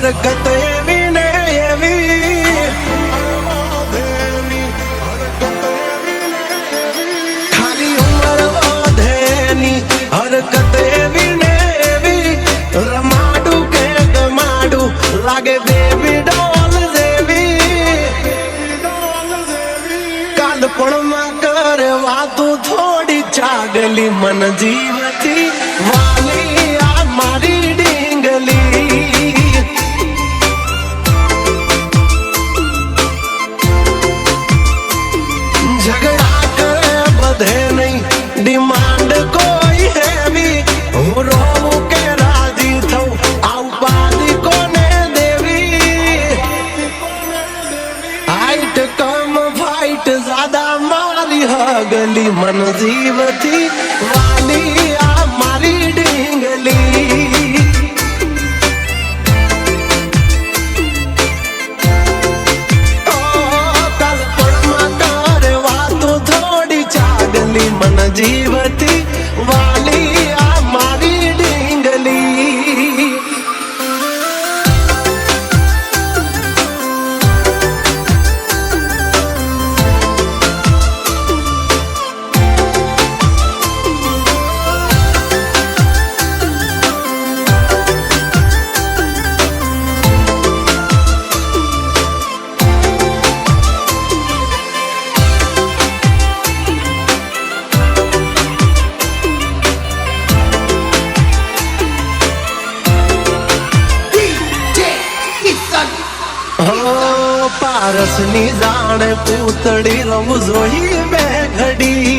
હરકત એવી ને એવી, ખાલી ઉંમર વધેની હરકત એવી ને એવી, રમાડું કે ગમાડું લાગે બેબી ડોલ જેવી, કાલપણમાં કરે વાતું થોડી ચાગલી મન જીવતી વાલી આ મારી ડીંગલી, ઝઘડા કરે બધે નહીં ડિમાન્ડ કોઈ હેવી, હું રોવું કે રાજી થઉં આ ઉપાધિ કોને દેવી, હાઈટ કમ ફાઈટ જ્યાદા મારી હગલી મન જીવતી વાલી આ મારી ડીંગલી, મન જીવતી વાલી આ મારી ડીંગલી, પારસની જાણે પૂતળી રવું જોઈ બે ઘડી,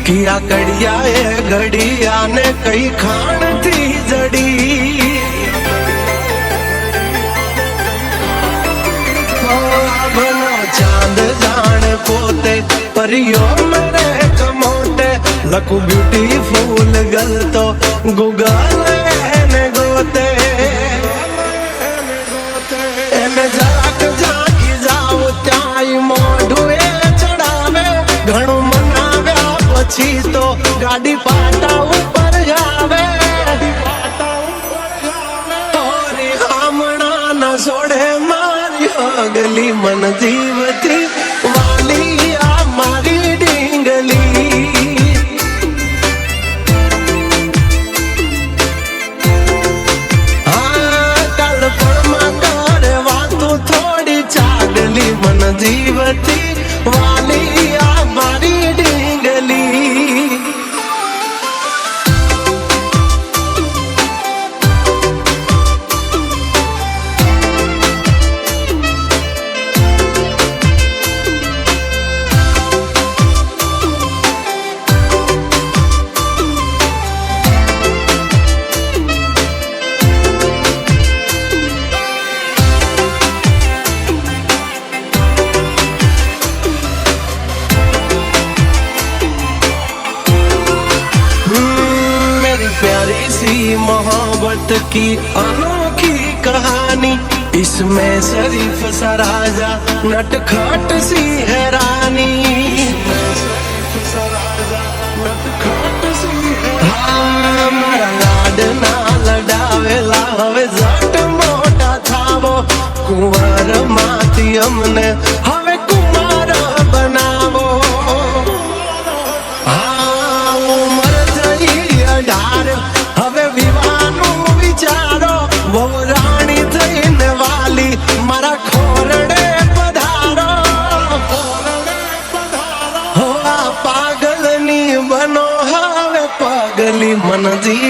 કિયા કડિયા એ ઘડિયા ને કઈ ખાણ થી જડી, ભલો ચાંદ જાણે પોતે પરિયો મરે કમોટે, લખું બ્યુટીફુલ ગલ તો ગૂગલ એને ગોતે, એને જરાક ઝાંકી જાવ ત્યાંય મોઢું એ ચડાવે, ઘણું મનાવ્યા પછી તો ગાડી પાટા ઉપર આવે, હોરી હામણા ન છોડે મારી હગલી મન જીવતી વાલી આ મારી ડીંગલી, મન જીવતી વાલી આ મારી ડીંગલી, प्यारी सी मोहब्बत की अनोखी कहानी, इसमें शरीफ सा राजा नटखट सी है रानी, हाँ मारा लाडना लडावेला હવે જટ મોટા થાવો, કુંવર માંથી અમને હવે કુમાર બનાવો, હવે વિવાહનું વિચારો, બહુ રાણી થઈને વાલી મારા ખોરડે પધારો, હો આ પાગલની બનો હવે પગલી મન જી